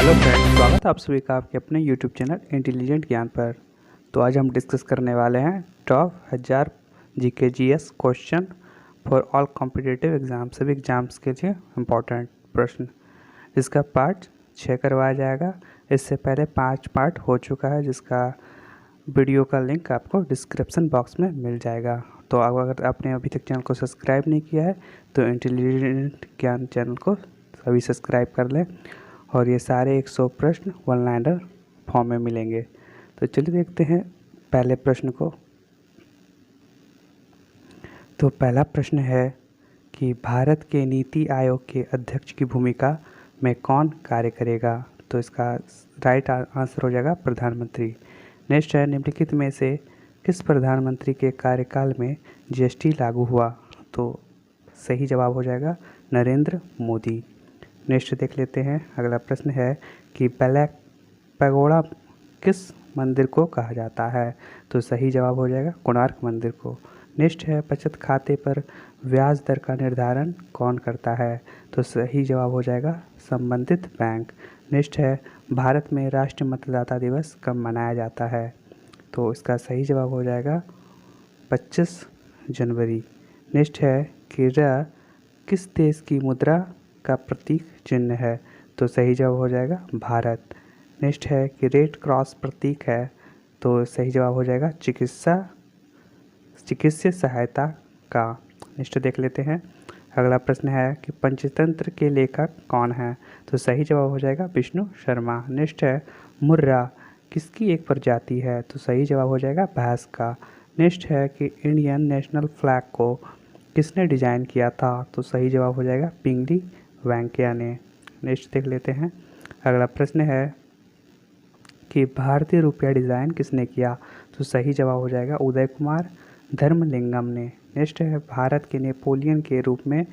Hello friends, स्वागत है आप सभी का आपके अपने यूट्यूब चैनल इंटेलिजेंट ज्ञान पर। तो आज हम डिस्कस करने वाले हैं top 1000 GK GS question for all competitive exam, सभी एग्जाम्स के लिए इम्पोर्टेंट प्रश्न। इसका पार्ट 6 करवाया जाएगा। इससे पहले 5 पार्ट हो चुका है, जिसका वीडियो का लिंक आपको डिस्क्रिप्शन बॉक्स में मिल जाएगा। तो अगर आपने अभी तक चैनल को सब्सक्राइब नहीं किया है तो इंटेलिजेंट ज्ञान चैनल को अभी सब्सक्राइब कर लें, और ये सारे 100 प्रश्न वन लाइनर फॉर्म में मिलेंगे। तो चलिए देखते हैं पहले प्रश्न को। तो पहला प्रश्न है कि भारत के नीति आयोग के अध्यक्ष की भूमिका में कौन कार्य करेगा। तो इसका राइट आंसर हो जाएगा प्रधानमंत्री। नेक्स्ट है, निम्नलिखित में से किस प्रधानमंत्री के कार्यकाल में जीएसटी लागू हुआ। तो सही जवाब हो जाएगा नरेंद्र मोदी। नेक्स्ट देख लेते हैं। अगला प्रश्न है कि ब्लैक पैगोडा किस मंदिर को कहा जाता है। तो सही जवाब हो जाएगा कोणार्क मंदिर को। नेक्स्ट है, बचत खाते पर ब्याज दर का निर्धारण कौन करता है। तो सही जवाब हो जाएगा संबंधित बैंक। नेक्स्ट है, भारत में राष्ट्रीय मतदाता दिवस कब मनाया जाता है। तो इसका सही जवाब हो जाएगा 25 जनवरी। नेक्स्ट है कि र किस देश की मुद्रा का प्रतीक चिन्ह है। तो सही जवाब हो जाएगा भारत। नेक्स्ट है कि रेड क्रॉस प्रतीक है। तो सही जवाब हो जाएगा चिकित्सीय सहायता का। नेक्स्ट देख लेते हैं। अगला प्रश्न है कि पंचतंत्र के लेखक कौन है। तो सही जवाब हो जाएगा विष्णु शर्मा। नेक्स्ट है, मुर्रा किसकी एक प्रजाति है। तो सही जवाब हो जाएगा भैंस का। नेक्स्ट है कि इंडियन नेशनल फ्लैग को किसने डिजाइन किया था। तो सही जवाब हो जाएगा पिंगली वेंकैया ने। नेक्स्ट देख लेते हैं। अगला प्रश्न है कि भारतीय रुपया डिज़ाइन किसने किया। तो सही जवाब हो जाएगा उदय कुमार धर्मलिंगम ने। नेक्स्ट है, भारत के नेपोलियन के रूप में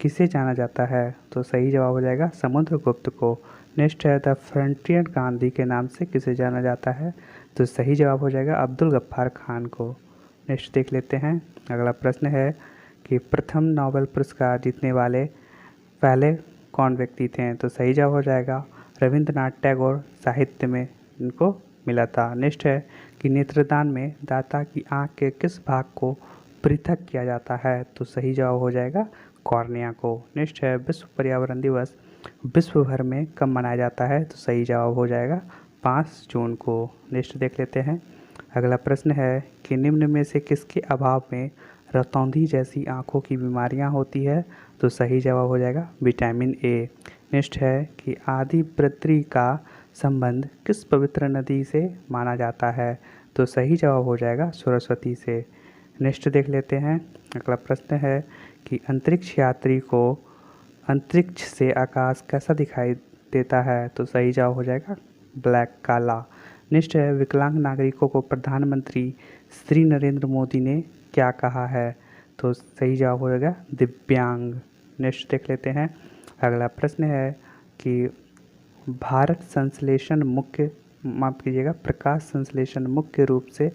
किसे जाना जाता है। तो सही जवाब हो जाएगा समुद्रगुप्त को। नेक्स्ट है, द फ्रंटियर गांधी के नाम से किसे जाना जाता है। तो सही जवाब हो जाएगा अब्दुल गफ्फार खान को। नेक्स्ट देख लेते हैं। अगला प्रश्न है कि प्रथम नोबेल पुरस्कार जीतने वाले पहले कौन व्यक्ति थे। तो सही जवाब हो जाएगा रविंद्रनाथ टैगोर, साहित्य में इनको मिला था। नेक्स्ट है कि नेत्रदान में दाता की आंख के किस भाग को पृथक किया जाता है। तो सही जवाब हो जाएगा कॉर्निया को। नेक्स्ट है, विश्व पर्यावरण दिवस विश्व भर में कब मनाया जाता है। तो सही जवाब हो जाएगा 5 जून को। नेक्स्ट देख लेते हैं। अगला प्रश्न है कि निम्न में से किसके अभाव में रतौंधी जैसी आँखों की बीमारियाँ होती है। तो सही जवाब हो जाएगा विटामिन ए। नेक्स्ट है कि आदि ब्रद्री का संबंध किस पवित्र नदी से माना जाता है। तो सही जवाब हो जाएगा सरस्वती से। नेक्स्ट देख लेते हैं। अगला प्रश्न है कि अंतरिक्ष यात्री को अंतरिक्ष से आकाश कैसा दिखाई देता है। तो सही जवाब हो जाएगा ब्लैक, काला। नेक्स्ट है, विकलांग नागरिकों को प्रधानमंत्री श्री नरेंद्र मोदी ने क्या कहा है। तो सही जवाब हो जाएगा दिव्यांग। नेक्स्ट देख लेते हैं। अगला प्रश्न है कि भारत संश्लेषण मुख्य माफ कीजिएगा प्रकाश संश्लेषण मुख्य रूप से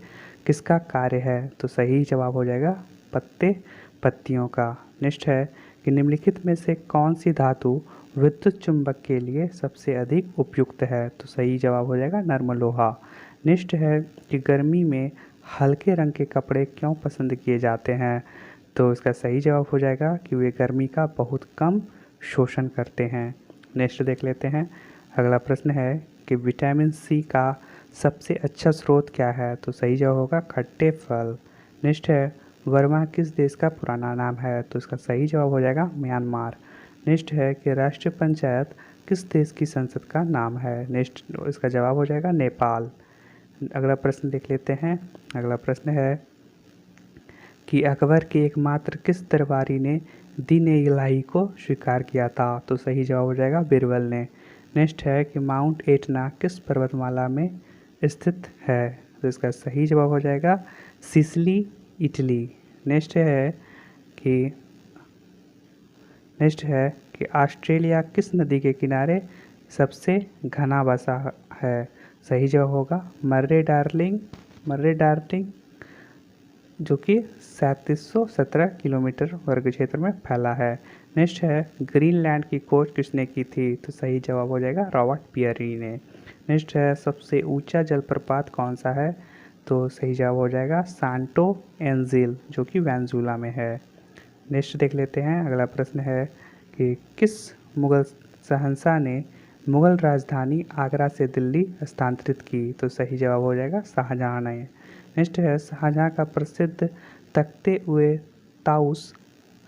किसका कार्य है। तो सही जवाब हो जाएगा पत्ते पत्तियों का। नेक्स्ट है कि निम्नलिखित में से कौन सी धातु विद्युत चुंबक के लिए सबसे अधिक उपयुक्त है। तो सही जवाब हो जाएगा नर्म लोहा। नेक्स्ट है कि गर्मी में हल्के रंग के कपड़े क्यों पसंद किए जाते हैं। तो इसका सही जवाब हो जाएगा कि वे गर्मी का बहुत कम शोषण करते हैं। नेक्स्ट देख लेते हैं। अगला प्रश्न है कि विटामिन सी का सबसे अच्छा स्रोत क्या है। तो सही जवाब होगा खट्टे फल। नेक्स्ट है, वर्मा किस देश का पुराना नाम है। तो इसका सही जवाब हो जाएगा म्यांमार। नेक्स्ट है कि राष्ट्रीय पंचायत किस देश की संसद का नाम है। नेक्स्ट इसका जवाब हो जाएगा नेपाल। अगला प्रश्न देख लेते हैं। अगला प्रश्न है कि अकबर के एकमात्र किस दरबारी ने दीन ए इलाही को स्वीकार किया था। तो सही जवाब हो जाएगा बिरबल ने। नेक्स्ट है कि माउंट एटना किस पर्वतमाला में स्थित है। तो इसका सही जवाब हो जाएगा सिसिली, इटली। नेक्स्ट है कि ऑस्ट्रेलिया किस नदी के किनारे सबसे घना बसा है। सही जवाब होगा मर्रे डार्लिंग जो कि 3717 किलोमीटर वर्ग क्षेत्र में फैला है। नेक्स्ट है ग्रीनलैंड की खोज किसने की थी? तो सही जवाब हो जाएगा रॉबर्ट पियरी ने। नेक्स्ट है सबसे ऊंचा जलप्रपात कौन सा है? तो सही जवाब हो जाएगा सांटो एंजिल, जो कि वेनेजुला में है। नेक्स्ट देख लेते हैं, अगला प्रश्न है कि किस मुगल शहंशाह ने मुगल राजधानी आगरा से दिल्ली स्थानांतरित की? तो सही जवाब हो जाएगा शाहजहां ने। नेक्स्ट है शाहजहां का प्रसिद्ध तख्ते उए ताउस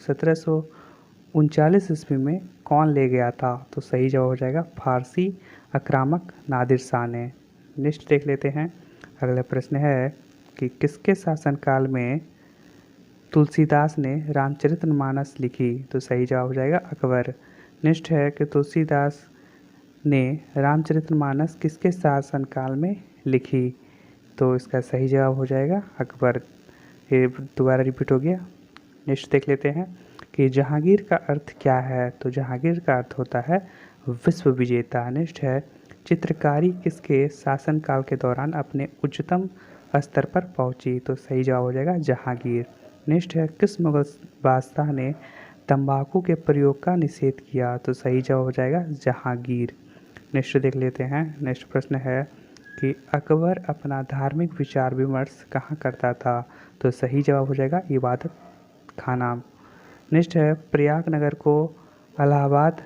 1739 ईस्वी में कौन ले गया था? तो सही जवाब हो जाएगा फारसी आक्रामक नादिर शाह ने। नेक्स्ट देख लेते हैं, अगला प्रश्न है कि किसके शासनकाल में तुलसीदास ने रामचरितमानस लिखी? तो सही जवाब हो जाएगा अकबर। नेक्स्ट है कि तुलसीदास ने रामचरितमानस किसके शासनकाल में लिखी? तो इसका सही जवाब हो जाएगा अकबर। ये दोबारा रिपीट हो गया। नेक्स्ट देख लेते हैं कि जहांगीर का अर्थ क्या है? तो जहांगीर का अर्थ होता है विश्व विजेता। नेक्स्ट है चित्रकारी किसके शासनकाल के दौरान अपने उच्चतम स्तर पर पहुंची? तो सही जवाब हो जाएगा जहांगीर। नेक्स्ट है किस मुगल बादशाह ने तंबाकू के प्रयोग का निषेध किया? तो सही जवाब हो जाएगा जहांगीर। नेक्स्ट देख लेते हैं, नेक्स्ट प्रश्न है कि अकबर अपना धार्मिक विचार विमर्श कहाँ करता था? तो सही जवाब हो जाएगा इबादत खाना। नेक्स्ट है प्रयाग नगर को इलाहाबाद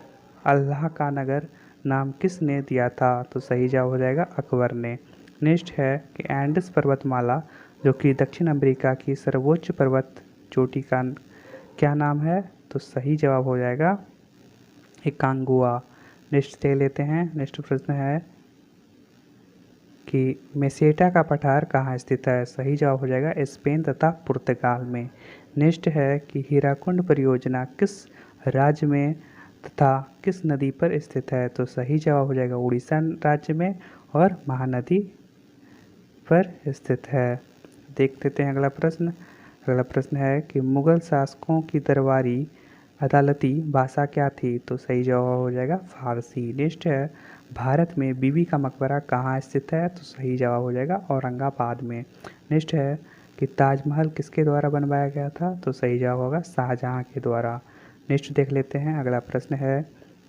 अल्लाह का नगर नाम किसने दिया था? तो सही जवाब हो जाएगा अकबर ने। नेक्स्ट है कि एंडस पर्वतमाला जो कि दक्षिण अमेरिका की सर्वोच्च पर्वत चोटी का क्या नाम है? तो सही जवाब हो जाएगा एकांगुआ। नेक्स्ट देख लेते हैं, नेक्स्ट प्रश्न है कि मेसेटा का पठार कहाँ स्थित है? सही जवाब हो जाएगा स्पेन तथा पुर्तगाल में। नेक्स्ट है कि हीराकुंड परियोजना किस राज्य में तथा किस नदी पर स्थित है? तो सही जवाब हो जाएगा उड़ीसा राज्य में और महानदी पर स्थित है। देख लेते हैं अगला प्रश्न। अगला प्रश्न है कि मुगल शासकों की दरबारी अदालती भाषा क्या थी? तो सही जवाब हो जाएगा फारसी। नेक्स्ट है भारत में बीबी का मकबरा कहाँ स्थित है? तो सही जवाब हो जाएगा औरंगाबाद में। नेक्स्ट है कि ताजमहल किसके द्वारा बनवाया गया था? तो सही जवाब होगा शाहजहां के द्वारा। नेक्स्ट देख लेते हैं, अगला प्रश्न है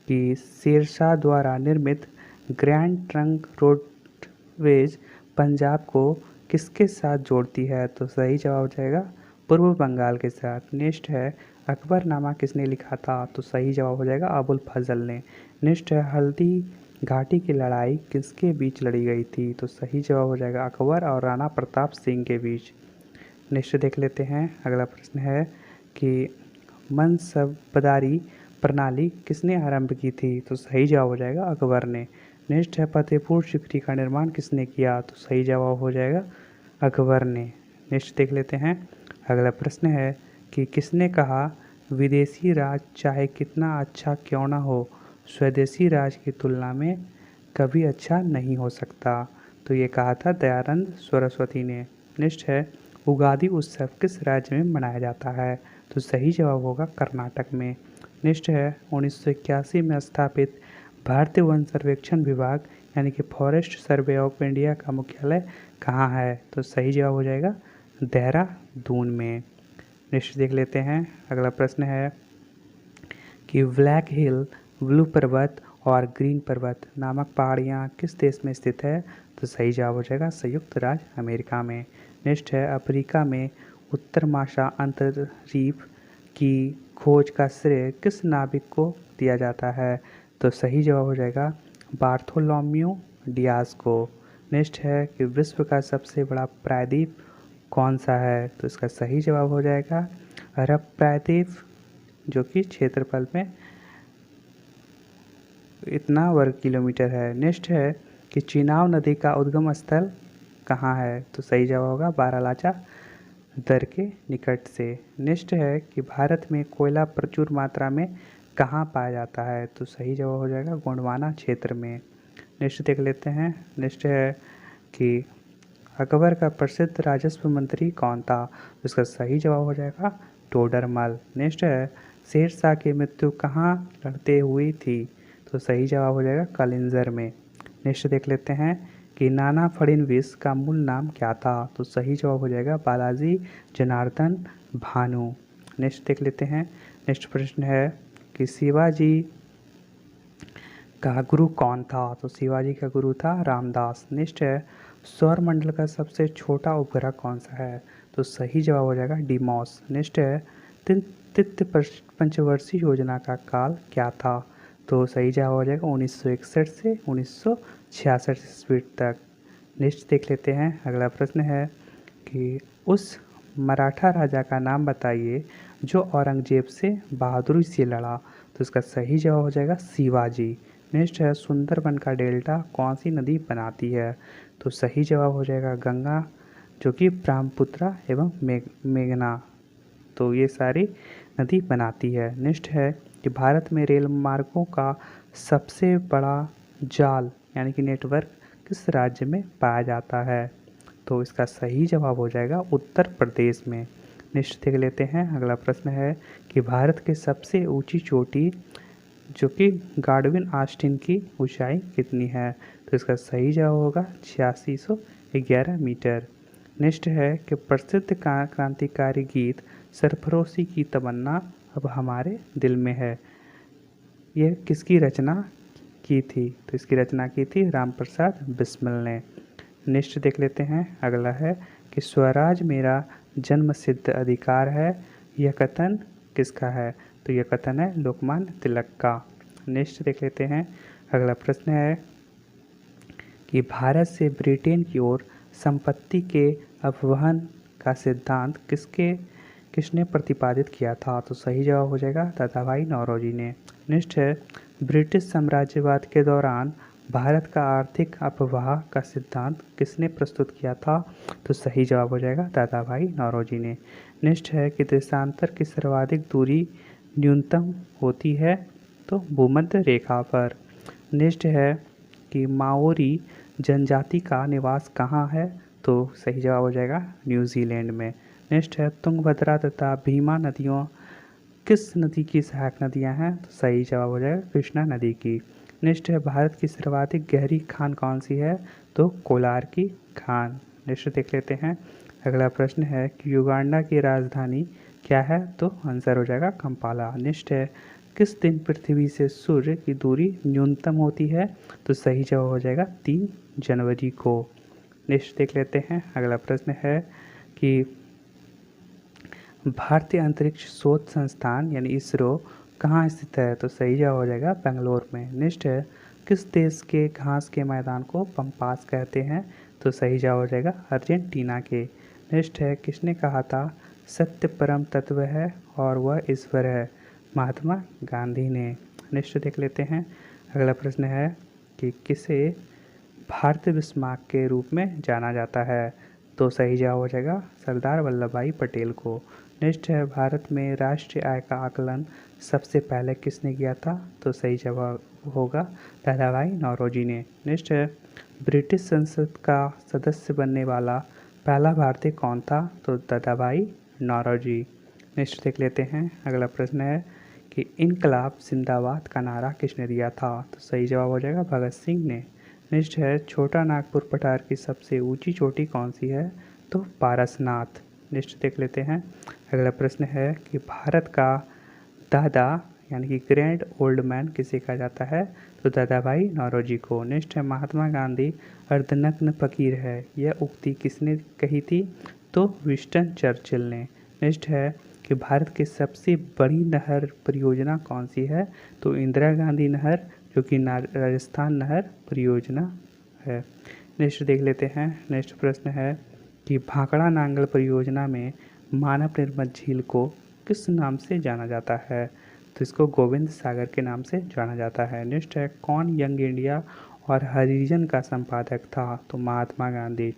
कि शेरशाह द्वारा निर्मित ग्रैंड ट्रंक रोडवेज पंजाब को किसके साथ जोड़ती है? तो सही जवाब हो जाएगा पूर्व बंगाल के साथ। नेक्स्ट है अकबरनामा किसने लिखा था? तो सही जवाब हो जाएगा अबुल फजल ने। नेक्स्ट है हल्दी घाटी की लड़ाई किसके बीच लड़ी गई थी? तो सही जवाब हो जाएगा अकबर और राणा प्रताप सिंह के बीच। नेक्स्ट देख लेते हैं, अगला प्रश्न है कि मनसबदारी प्रणाली किसने आरंभ की थी? तो सही जवाब हो जाएगा अकबर ने। नेक्स्ट है फतेहपुर सीकरी का निर्माण किसने किया? तो सही जवाब हो जाएगा अकबर ने। नेक्स्ट देख लेते हैं, अगला प्रश्न है कि किसने कहा विदेशी राज चाहे कितना अच्छा क्यों ना हो स्वदेशी राज की तुलना में कभी अच्छा नहीं हो सकता? तो ये कहा था दयानंद सरस्वती ने। नेक्स्ट है उगादि उत्सव किस राज्य में मनाया जाता है? तो सही जवाब होगा कर्नाटक में। नेक्स्ट है 1981 में स्थापित भारतीय वन सर्वेक्षण विभाग यानी कि फॉरेस्ट सर्वे ऑफ इंडिया का मुख्यालय कहाँ है? तो सही जवाब हो जाएगा देहरादून में। नेक्स्ट देख लेते हैं, अगला प्रश्न है कि ब्लैक हिल, ब्लू पर्वत और ग्रीन पर्वत नामक पहाड़ियाँ किस देश में स्थित है? तो सही जवाब हो जाएगा संयुक्त राज्य अमेरिका में। नेक्स्ट है अफ्रीका में उत्तर माशा अंतर्द्वीप की खोज का श्रेय किस नाविक को दिया जाता है? तो सही जवाब हो जाएगा बार्थोलोम्यू डियाज को। नेक्स्ट है कि विश्व का सबसे बड़ा प्रायद्वीप कौन सा है? तो इसका सही जवाब हो जाएगा अरब प्रायद्वीप, जो कि क्षेत्रफल में इतना वर्ग किलोमीटर है। नेक्स्ट है कि चिनाब नदी का उद्गम स्थल कहाँ है? तो सही जवाब होगा बारालाचा दर के निकट से। नेक्स्ट है कि भारत में कोयला प्रचुर मात्रा में कहाँ पाया जाता है? तो सही जवाब हो जाएगा गोंडवाना क्षेत्र में। नेक्स्ट देख लेते हैं, नेक्स्ट है कि अकबर का प्रसिद्ध राजस्व मंत्री कौन था? तो इसका सही जवाब हो जाएगा टोडरमल। नेक्स्ट है शेरशाह की मृत्यु कहाँ लड़ते हुई थी? तो सही जवाब हो जाएगा कलिंजर में। नेक्स्ट देख लेते हैं कि नाना फडणवीस का मूल नाम क्या था? तो सही जवाब हो जाएगा बालाजी जनार्दन भानु। नेक्स्ट देख लेते हैं। नेक्स्ट प्रश्न है कि शिवाजी का गुरु कौन था? तो शिवाजी का गुरु था रामदास। नेक्स्ट है सौर मंडल का सबसे छोटा उपग्रह कौन सा है? तो सही जवाब हो जाएगा डीमॉस। नेक्स्ट है तृतीय पंचवर्षीय योजना का काल क्या था? तो सही जवाब हो जाएगा 1961 से 1966 ईस्वी तक। नेक्स्ट देख लेते हैं। अगला प्रश्न है कि उस मराठा राजा का नाम बताइए जो औरंगजेब से बहादुरी से लड़ा। तो इसका सही जवाब हो जाएगा शिवाजी। नेक्स्ट है सुंदरबन का डेल्टा कौन सी नदी बनाती है? तो सही जवाब हो जाएगा गंगा, जो कि ब्रह्मपुत्रा एवं मेघना, तो ये सारी नदी बनाती है। नेक्स्ट है कि भारत में रेल मार्गों का सबसे बड़ा जाल यानी कि नेटवर्क किस राज्य में पाया जाता है? तो इसका सही जवाब हो जाएगा उत्तर प्रदेश में। नेक्स्ट देख लेते हैं। अगला प्रश्न है कि भारत के सबसे ऊंची चोटी जो कि गाडविन आस्टीन की ऊंचाई कितनी है? तो इसका सही जवाब होगा 8611 मीटर। नेक्स्ट है कि प्रसिद्ध क्रांतिकारी गीत सरफरोशी की तमन्ना अब हमारे दिल में है, यह किसकी रचना की थी? तो इसकी रचना की थी राम प्रसाद बिस्मिल ने। नेक्स्ट देख लेते हैं। अगला है कि स्वराज मेरा जन्मसिद्ध अधिकार है, यह कथन किसका है? तो यह कथन है लोकमान्य तिलक का। नेक्स्ट देख लेते हैं। अगला प्रश्न है कि भारत से ब्रिटेन की ओर संपत्ति के अपवहन का सिद्धांत किसने प्रतिपादित किया था? तो सही जवाब हो जाएगा दादाभाई नौरोजी ने। नेक्स्ट है ब्रिटिश साम्राज्यवाद के दौरान भारत का आर्थिक अपवाह का सिद्धांत किसने प्रस्तुत किया था? तो सही जवाब हो जाएगा दादाभाई नौरोजी ने। नेक्स्ट है कि देशांतर की सर्वाधिक दूरी न्यूनतम होती है तो भूमध्य रेखा पर। नेक्स्ट है कि माओरी जनजाति का निवास कहाँ है? तो सही जवाब हो जाएगा न्यूजीलैंड में। नेक्स्ट है तुंगभद्रा तथा भीमा नदियों किस नदी की सहायक नदियाँ हैं? तो सही जवाब हो जाएगा कृष्णा नदी की। नेक्स्ट है भारत की सर्वाधिक गहरी खान कौन सी है? तो कोलार की खान। नेक्स्ट देख लेते हैं। अगला प्रश्न है कि युगांडा की राजधानी क्या है? तो आंसर हो जाएगा कंपाला। नेक्स्ट है किस दिन पृथ्वी से सूर्य की दूरी न्यूनतम होती है? तो सही जवाब हो जाएगा 3 जनवरी को। नेक्स्ट देख लेते हैं। अगला प्रश्न है कि भारतीय अंतरिक्ष शोध संस्थान यानी इसरो कहाँ स्थित है? तो सही जवाब हो जाएगा बेंगलोर में। नेक्स्ट है किस देश के घास के मैदान को पम्पास कहते हैं? तो सही जवाब हो जाएगा अर्जेंटीना के। नेक्स्ट है किसने कहा था सत्य परम तत्व है और वह ईश्वर है? महात्मा गांधी ने। नेक्स्ट देख लेते हैं। अगला प्रश्न है कि किसे भारतीय बिस्मार्क के रूप में जाना जाता है? तो सही जवाब हो जाएगा सरदार वल्लभ भाई पटेल को। नेक्स्ट है भारत में राष्ट्रीय आय का आकलन सबसे पहले किसने किया था? तो सही जवाब होगा दादाभाई नौरोजी ने। नेक्स्ट है ब्रिटिश संसद का सदस्य बनने वाला पहला भारतीय कौन था? तो दादाभाई नौरोजी। नेक्स्ट देख लेते हैं। अगला प्रश्न है कि इनकलाब जिंदाबाद का नारा किसने दिया था? तो सही जवाब हो जाएगा भगत सिंह ने। नेक्स्ट है छोटा नागपुर पठार की सबसे ऊंची चोटी कौन सी है? तो पारसनाथ। नेक्स्ट देख लेते हैं। अगला प्रश्न है कि भारत का दादा यानी कि ग्रैंड ओल्ड मैन किसे कहा जाता है? तो दादाभाई नौरोजी को। नेक्स्ट है महात्मा गांधी अर्धनग्न फकीर है, यह उक्ति किसने कही थी? तो विंस्टन चर्चिल ने। नेक्स्ट है कि भारत की सबसे बड़ी नहर परियोजना कौन सी है? तो इंदिरा गांधी नहर, जो कि राजस्थान नहर परियोजना है। नेक्स्ट देख लेते हैं। नेक्स्ट प्रश्न है कि भाखड़ा नांगल परियोजना में मानव निर्मित झील को किस नाम से जाना जाता है? तो इसको गोविंद सागर के नाम से जाना जाता है। नेक्स्ट है कौन यंग इंडिया और हरिजन का संपादक था? तो महात्मा गांधी।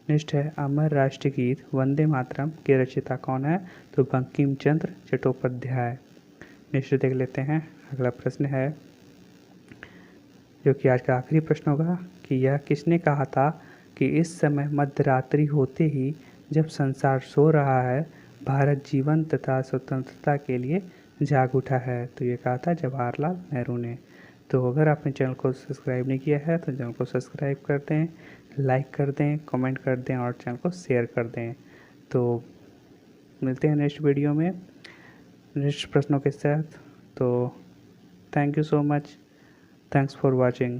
नेक्स्ट है अमर राष्ट्रीय गीत वंदे मातरम के रचयिता कौन है? तो बंकिम चंद्र चट्टोपाध्याय। नेक्स्ट देख लेते हैं। अगला प्रश्न है जो कि आज का आखिरी प्रश्न होगा कि यह किसने कहा था कि इस समय मध्यरात्रि होते ही जब संसार सो रहा है भारत जीवन तथा स्वतंत्रता के लिए जाग उठा है? तो ये कहा था जवाहरलाल नेहरू ने। तो अगर आपने चैनल को सब्सक्राइब नहीं किया है तो चैनल को सब्सक्राइब कर दें, लाइक कर दें, कमेंट कर दें और चैनल को शेयर कर दें। तो मिलते हैं नेक्स्ट वीडियो में नेक्स्ट प्रश्नों के साथ। तो thank you so much, thanks for watching.